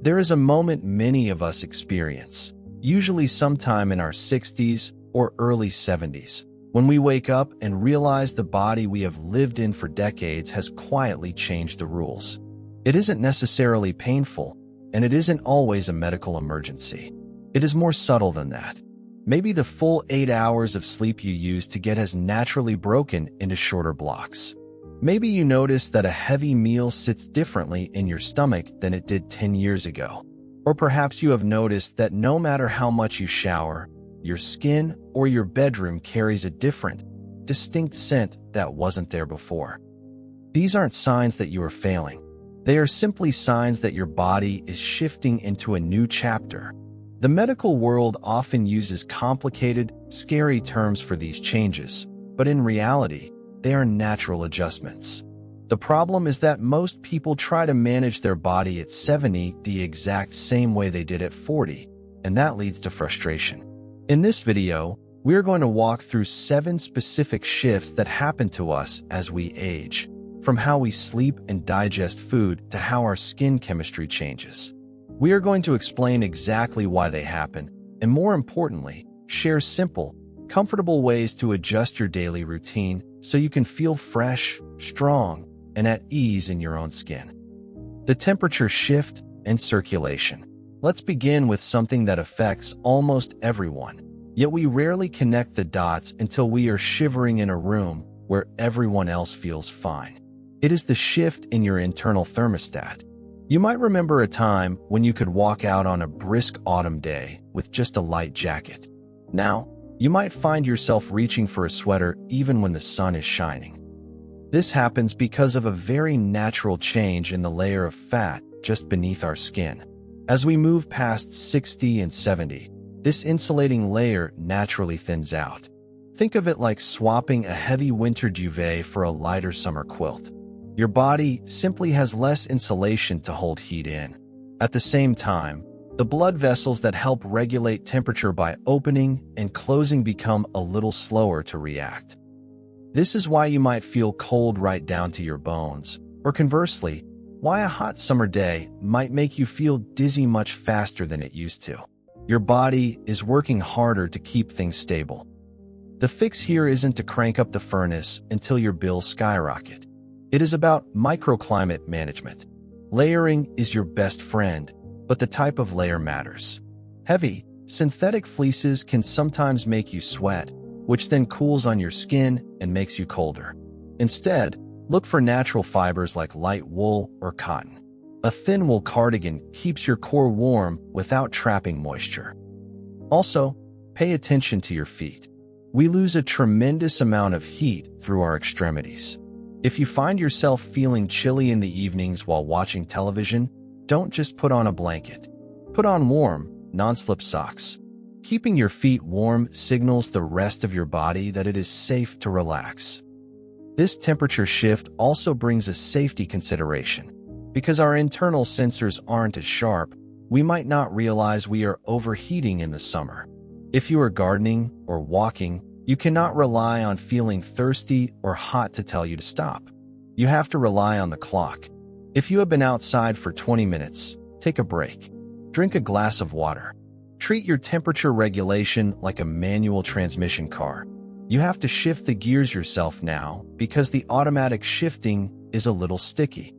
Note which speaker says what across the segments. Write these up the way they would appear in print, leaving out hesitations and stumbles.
Speaker 1: There is a moment many of us experience, usually sometime in our 60s or early 70s, when we wake up and realize the body we have lived in for decades has quietly changed the rules. It isn't necessarily painful, and it isn't always a medical emergency. It is more subtle than that. Maybe the full 8 hours of sleep you used to get has naturally broken into shorter blocks. Maybe you notice that a heavy meal sits differently in your stomach than it did 10 years ago. Or perhaps you have noticed that no matter how much you shower, your skin or your bedroom carries a different, distinct scent that wasn't there before. These aren't signs that you are failing. They are simply signs that your body is shifting into a new chapter. The medical world often uses complicated, scary terms for these changes, but in reality, they are natural adjustments. The problem is that most people try to manage their body at 70 the exact same way they did at 40, and that leads to frustration. In this video, we are going to walk through 7 specific shifts that happen to us as we age, from how we sleep and digest food to how our skin chemistry changes. We are going to explain exactly why they happen, and more importantly, share simple, comfortable ways to adjust your daily routine so you can feel fresh, strong, and at ease in your own skin. The temperature shift and circulation. Let's begin with something that affects almost everyone, yet we rarely connect the dots until we are shivering in a room where everyone else feels fine. It is the shift in your internal thermostat. You might remember a time when you could walk out on a brisk autumn day with just a light jacket. Now, you might find yourself reaching for a sweater even when the sun is shining. This happens because of a very natural change in the layer of fat just beneath our skin. As we move past 60 and 70, this insulating layer naturally thins out. Think of it like swapping a heavy winter duvet for a lighter summer quilt. Your body simply has less insulation to hold heat in. At the same time, the blood vessels that help regulate temperature by opening and closing become a little slower to react. This is why you might feel cold right down to your bones, or conversely, why a hot summer day might make you feel dizzy much faster than it used to. Your body is working harder to keep things stable. The fix here isn't to crank up the furnace until your bills skyrocket. It is about microclimate management. Layering is your best friend, but the type of layer matters. Heavy, synthetic fleeces can sometimes make you sweat, which then cools on your skin and makes you colder. Instead, look for natural fibers like light wool or cotton. A thin wool cardigan keeps your core warm without trapping moisture. Also, pay attention to your feet. We lose a tremendous amount of heat through our extremities. If you find yourself feeling chilly in the evenings while watching television, don't just put on a blanket. Put on warm, non-slip socks. Keeping your feet warm signals the rest of your body that it is safe to relax. This temperature shift also brings a safety consideration. Because our internal sensors aren't as sharp, we might not realize we are overheating in the summer. If you are gardening or walking, you cannot rely on feeling thirsty or hot to tell you to stop. You have to rely on the clock. If you have been outside for 20 minutes, take a break. Drink a glass of water. Treat your temperature regulation like a manual transmission car. You have to shift the gears yourself now because the automatic shifting is a little sticky.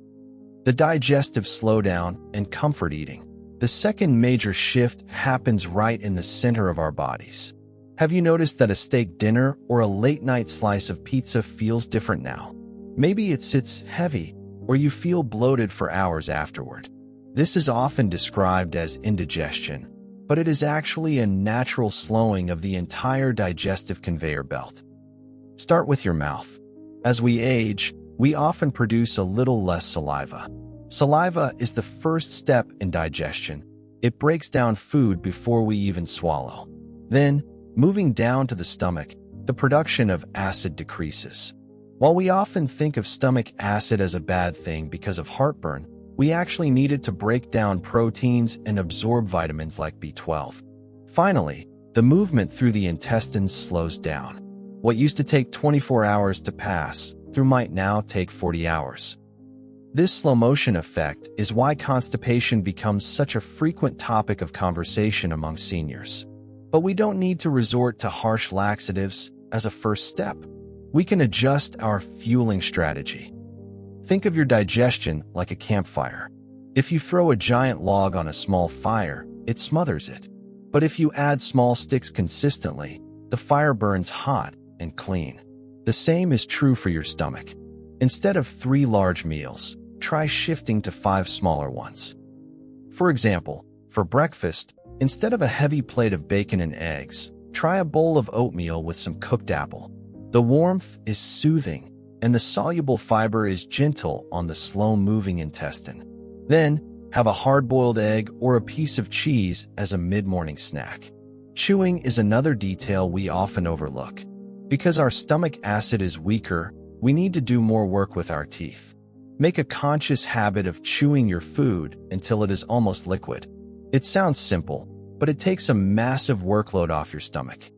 Speaker 1: The digestive slowdown and comfort eating. The second major shift happens right in the center of our bodies. Have you noticed that a steak dinner or a late-night slice of pizza feels different now? Maybe it sits heavy, or you feel bloated for hours afterward. This is often described as indigestion, but it is actually a natural slowing of the entire digestive conveyor belt. Start with your mouth. As we age, we often produce a little less saliva. Saliva is the first step in digestion. It breaks down food before we even swallow. Then, moving down to the stomach, the production of acid decreases. While we often think of stomach acid as a bad thing because of heartburn, we actually need it to break down proteins and absorb vitamins like B12. Finally, the movement through the intestines slows down. What used to take 24 hours to pass through might now take 40 hours. This slow motion effect is why constipation becomes such a frequent topic of conversation among seniors. But we don't need to resort to harsh laxatives as a first step. We can adjust our fueling strategy. Think of your digestion like a campfire. If you throw a giant log on a small fire, it smothers it. But if you add small sticks consistently, the fire burns hot and clean. The same is true for your stomach. Instead of 3 large meals, try shifting to 5 smaller ones. For example, for breakfast, instead of a heavy plate of bacon and eggs, try a bowl of oatmeal with some cooked apple. The warmth is soothing, and the soluble fiber is gentle on the slow-moving intestine. Then, have a hard-boiled egg or a piece of cheese as a mid-morning snack. Chewing is another detail we often overlook. Because our stomach acid is weaker, we need to do more work with our teeth. Make a conscious habit of chewing your food until it is almost liquid. It sounds simple, but it takes a massive workload off your stomach.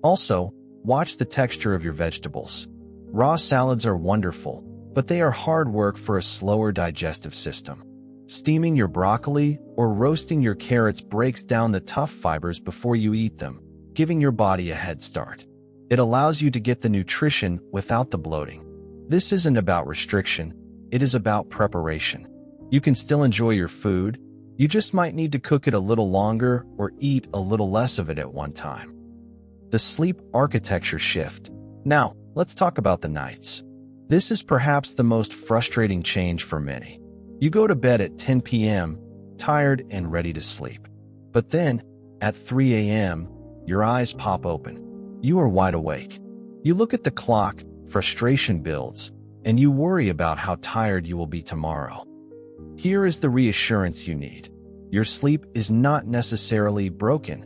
Speaker 1: Also, watch the texture of your vegetables. Raw salads are wonderful, but they are hard work for a slower digestive system. Steaming your broccoli or roasting your carrots breaks down the tough fibers before you eat them, giving your body a head start. It allows you to get the nutrition without the bloating. This isn't about restriction, it is about preparation. You can still enjoy your food, you just might need to cook it a little longer or eat a little less of it at one time. The sleep architecture shift. Now, let's talk about the nights. This is perhaps the most frustrating change for many. You go to bed at 10 p.m., tired and ready to sleep. But then, at 3 a.m., your eyes pop open. You are wide awake. You look at the clock, frustration builds, and you worry about how tired you will be tomorrow. Here is the reassurance you need. Your sleep is not necessarily broken.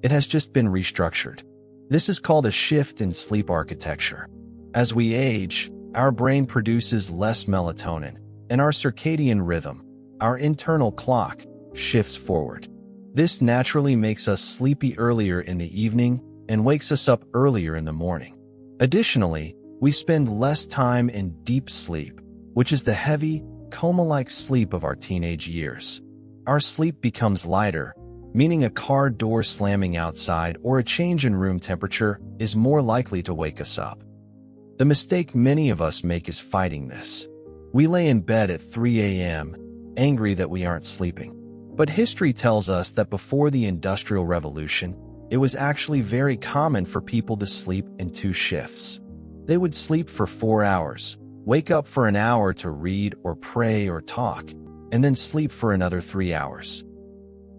Speaker 1: It has just been restructured. This is called a shift in sleep architecture. As we age, our brain produces less melatonin, and our circadian rhythm, our internal clock, shifts forward. This naturally makes us sleepy earlier in the evening and wakes us up earlier in the morning. Additionally, we spend less time in deep sleep, which is the heavy, coma-like sleep of our teenage years. Our sleep becomes lighter, meaning a car door slamming outside or a change in room temperature is more likely to wake us up. The mistake many of us make is fighting this. We lay in bed at 3 a.m., angry that we aren't sleeping. But history tells us that before the Industrial Revolution, it was actually very common for people to sleep in 2 shifts. They would sleep for 4 hours, wake up for an hour to read or pray or talk, and then sleep for another 3 hours.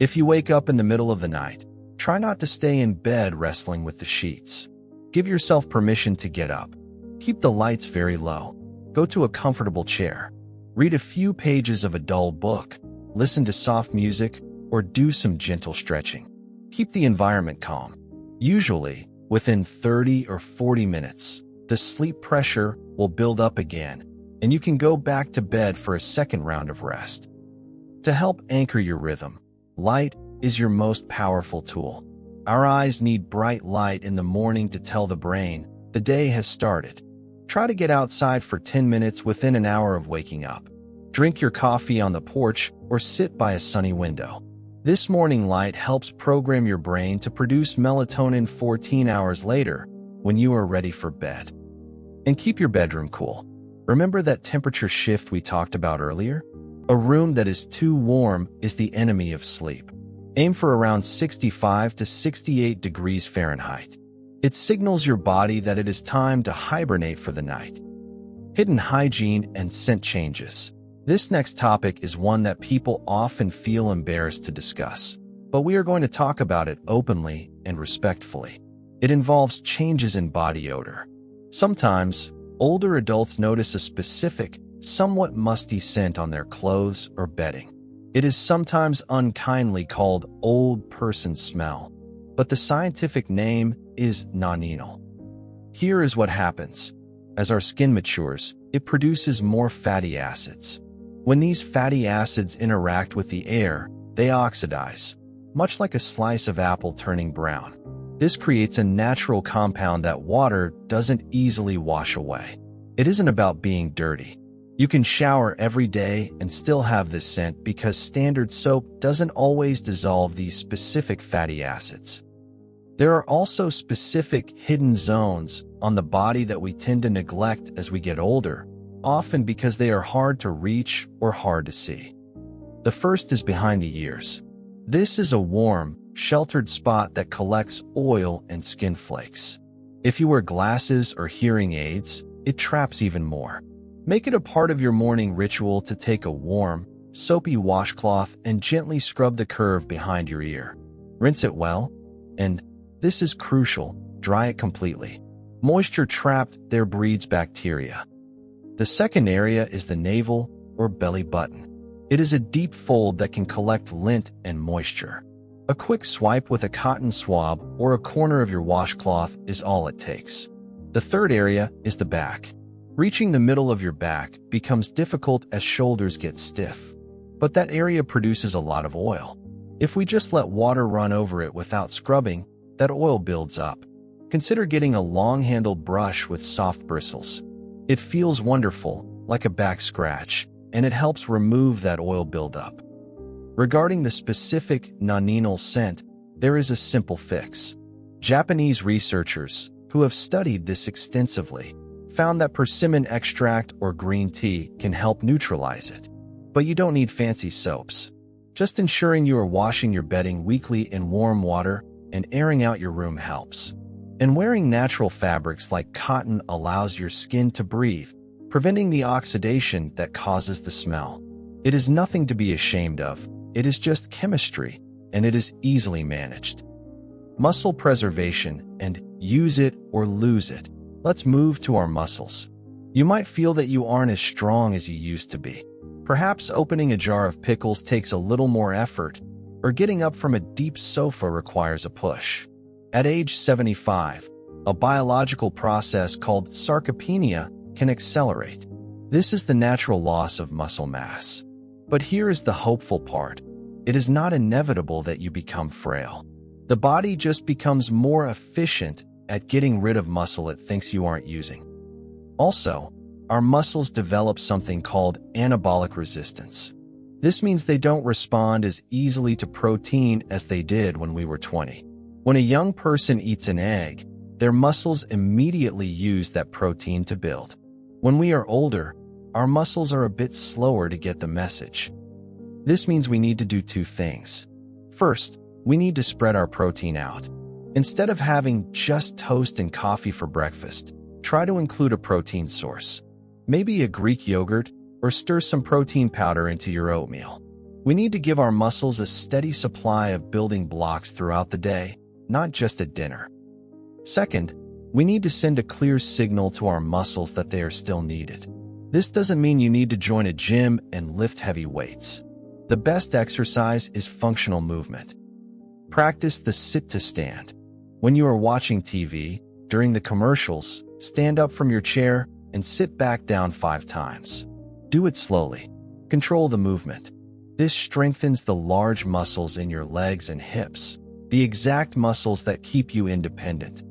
Speaker 1: If you wake up in the middle of the night, try not to stay in bed wrestling with the sheets. Give yourself permission to get up. Keep the lights very low. Go to a comfortable chair. Read a few pages of a dull book, listen to soft music, or do some gentle stretching. Keep the environment calm. Usually, within 30 or 40 minutes, the sleep pressure will build up again, and you can go back to bed for a second round of rest. To help anchor your rhythm, light is your most powerful tool. Our eyes need bright light in the morning to tell the brain the day has started. Try to get outside for 10 minutes within an hour of waking up. Drink your coffee on the porch or sit by a sunny window. This morning light helps program your brain to produce melatonin 14 hours later when you are ready for bed. And keep your bedroom cool. Remember that temperature shift we talked about earlier? A room that is too warm is the enemy of sleep. Aim for around 65 to 68 degrees Fahrenheit. It signals your body that it is time to hibernate for the night. Hidden hygiene and scent changes. This next topic is one that people often feel embarrassed to discuss, but we are going to talk about it openly and respectfully. It involves changes in body odor. Sometimes, older adults notice a specific, somewhat musty scent on their clothes or bedding. It is sometimes unkindly called old person smell, but the scientific name is nonenal. Here is what happens. As our skin matures, it produces more fatty acids. When these fatty acids interact with the air, they oxidize, much like a slice of apple turning brown. This creates a natural compound that water doesn't easily wash away. It isn't about being dirty. You can shower every day and still have this scent because standard soap doesn't always dissolve these specific fatty acids. There are also specific hidden zones on the body that we tend to neglect as we get older, often because they are hard to reach or hard to see. The first is behind the ears. This is a warm, sheltered spot that collects oil and skin flakes. If you wear glasses or hearing aids, it traps even more. Make it a part of your morning ritual to take a warm, soapy washcloth and gently scrub the curve behind your ear. Rinse it well, and, this is crucial, dry it completely. Moisture trapped there breeds bacteria. The second area is the navel or belly button. It is a deep fold that can collect lint and moisture. A quick swipe with a cotton swab or a corner of your washcloth is all it takes. The third area is the back. Reaching the middle of your back becomes difficult as shoulders get stiff, but that area produces a lot of oil. If we just let water run over it without scrubbing, that oil builds up. Consider getting a long-handled brush with soft bristles. It feels wonderful, like a back scratch, and it helps remove that oil buildup. Regarding the specific nonenal scent, there is a simple fix. Japanese researchers, who have studied this extensively, found that persimmon extract or green tea can help neutralize it. But you don't need fancy soaps. Just ensuring you are washing your bedding weekly in warm water and airing out your room helps. And wearing natural fabrics like cotton allows your skin to breathe, preventing the oxidation that causes the smell. It is nothing to be ashamed of. It is just chemistry, and it is easily managed. Muscle preservation and use it or lose it. Let's move to our muscles. You might feel that you aren't as strong as you used to be. Perhaps opening a jar of pickles takes a little more effort, or getting up from a deep sofa requires a push. At age 75, a biological process called sarcopenia can accelerate. This is the natural loss of muscle mass. But here is the hopeful part. It is not inevitable that you become frail. The body just becomes more efficient at getting rid of muscle it thinks you aren't using. Also, our muscles develop something called anabolic resistance. This means they don't respond as easily to protein as they did when we were 20. When a young person eats an egg, their muscles immediately use that protein to build. When we are older, our muscles are a bit slower to get the message. This means we need to do two things. First, we need to spread our protein out. Instead of having just toast and coffee for breakfast, try to include a protein source. Maybe a Greek yogurt, or stir some protein powder into your oatmeal. We need to give our muscles a steady supply of building blocks throughout the day, not just at dinner. Second, we need to send a clear signal to our muscles that they are still needed. This doesn't mean you need to join a gym and lift heavy weights. The best exercise is functional movement. Practice the sit to stand. When you are watching TV, during the commercials, stand up from your chair and sit back down 5 times. Do it slowly. Control the movement. This strengthens the large muscles in your legs and hips, the exact muscles that keep you independent.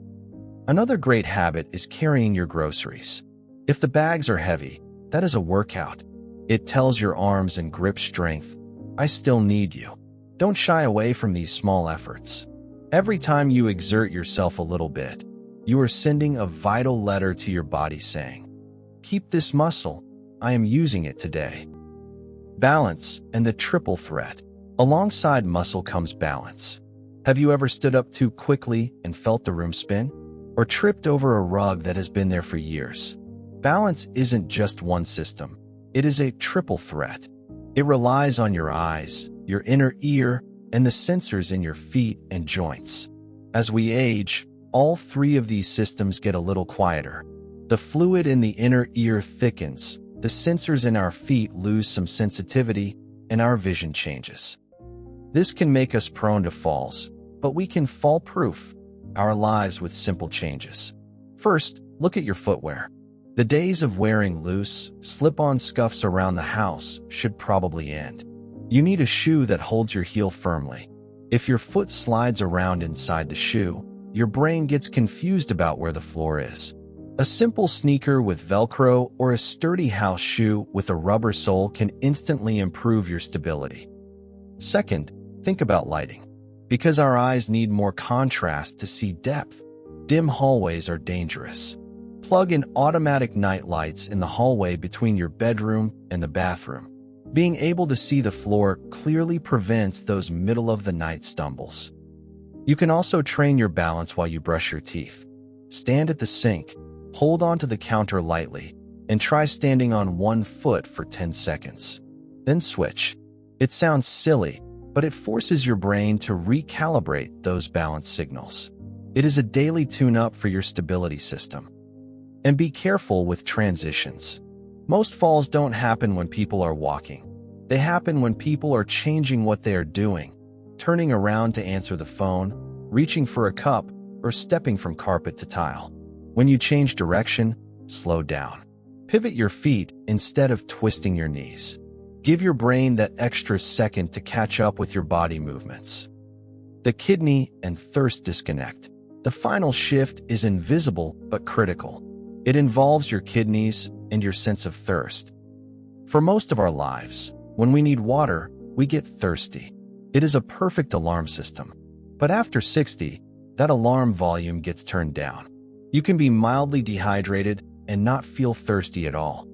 Speaker 1: Another great habit is carrying your groceries. If the bags are heavy, that is a workout. It tells your arms and grip strength, I still need you. Don't shy away from these small efforts. Every time you exert yourself a little bit, you are sending a vital letter to your body saying, keep this muscle, I am using it today. Balance and the triple threat. Alongside muscle comes balance. Have you ever stood up too quickly and felt the room spin? Or tripped over a rug that has been there for years? Balance isn't just one system. It is a triple threat. It relies on your eyes, your inner ear, and the sensors in your feet and joints. As we age, all 3 of these systems get a little quieter. The fluid in the inner ear thickens, the sensors in our feet lose some sensitivity, and our vision changes. This can make us prone to falls, but we can fall-proof our lives with simple changes. First, look at your footwear. The days of wearing loose, slip-on scuffs around the house should probably end. You need a shoe that holds your heel firmly. If your foot slides around inside the shoe, your brain gets confused about where the floor is. A simple sneaker with Velcro or a sturdy house shoe with a rubber sole can instantly improve your stability. Second, think about lighting. Because our eyes need more contrast to see depth, dim hallways are dangerous. Plug in automatic night lights in the hallway between your bedroom and the bathroom. Being able to see the floor clearly prevents those middle-of-the-night stumbles. You can also train your balance while you brush your teeth. Stand at the sink, hold onto the counter lightly, and try standing on one foot for 10 seconds. Then switch. It sounds silly, but it forces your brain to recalibrate those balance signals. It is a daily tune-up for your stability system. And be careful with transitions. Most falls don't happen when people are walking. They happen when people are changing what they are doing, turning around to answer the phone, reaching for a cup, or stepping from carpet to tile. When you change direction, slow down. Pivot your feet instead of twisting your knees. Give your brain that extra second to catch up with your body movements. The kidney and thirst disconnect. The final shift is invisible but critical. It involves your kidneys and your sense of thirst. For most of our lives, when we need water, we get thirsty. It is a perfect alarm system. But after 60, that alarm volume gets turned down. You can be mildly dehydrated and not feel thirsty at all.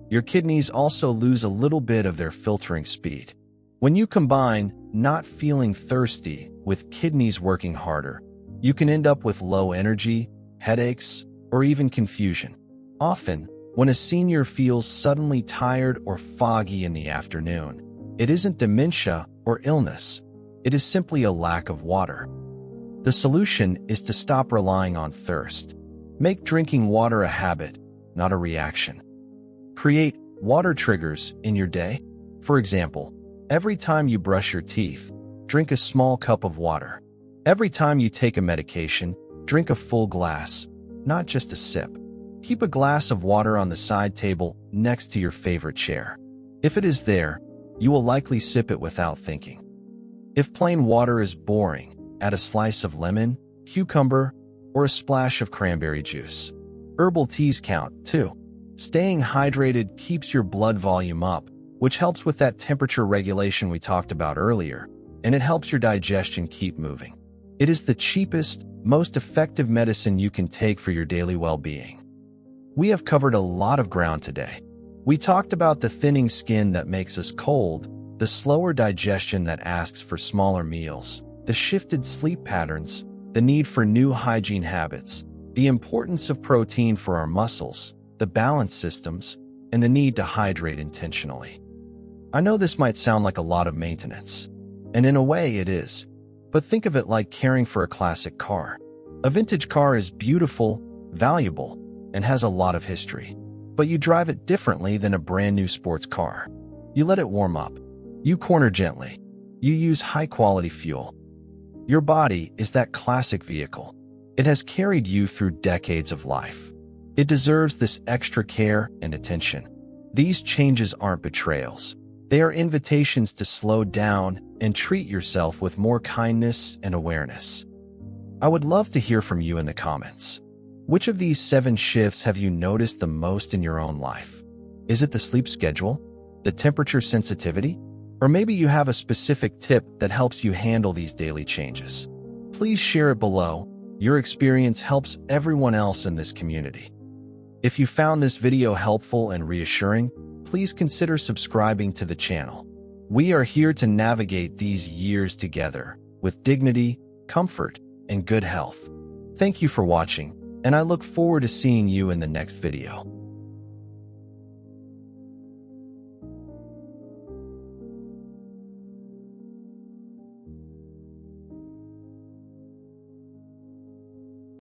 Speaker 1: Your kidneys also lose a little bit of their filtering speed. When you combine not feeling thirsty with kidneys working harder, you can end up with low energy, headaches, or even confusion. Often, when a senior feels suddenly tired or foggy in the afternoon, it isn't dementia or illness. It is simply a lack of water. The solution is to stop relying on thirst. Make drinking water a habit, not a reaction. Create water triggers in your day. For example, every time you brush your teeth, drink a small cup of water. Every time you take a medication, drink a full glass, not just a sip. Keep a glass of water on the side table next to your favorite chair. If it is there, you will likely sip it without thinking. If plain water is boring, add a slice of lemon, cucumber, or a splash of cranberry juice. Herbal teas count, too. Staying hydrated keeps your blood volume up, which helps with that temperature regulation we talked about earlier, and it helps your digestion keep moving. It is the cheapest, most effective medicine you can take for your daily well-being. We have covered a lot of ground today. We talked about the thinning skin that makes us cold, the slower digestion that asks for smaller meals, the shifted sleep patterns, the need for new hygiene habits, the importance of protein for our muscles, the balance systems, and the need to hydrate intentionally. I know this might sound like a lot of maintenance, and in a way it is, but think of it like caring for a classic car. A vintage car is beautiful, valuable, and has a lot of history, but you drive it differently than a brand new sports car. You let it warm up. You corner gently. You use high-quality fuel. Your body is that classic vehicle. It has carried you through decades of life. It deserves this extra care and attention. These changes aren't betrayals. They are invitations to slow down and treat yourself with more kindness and awareness. I would love to hear from you in the comments. Which of these 7 shifts have you noticed the most in your own life? Is it the sleep schedule? The temperature sensitivity? Or maybe you have a specific tip that helps you handle these daily changes. Please share it below. Your experience helps everyone else in this community. If you found this video helpful and reassuring, please consider subscribing to the channel. We are here to navigate these years together with dignity, comfort, and good health. Thank you for watching, and I look forward to seeing you in the next video.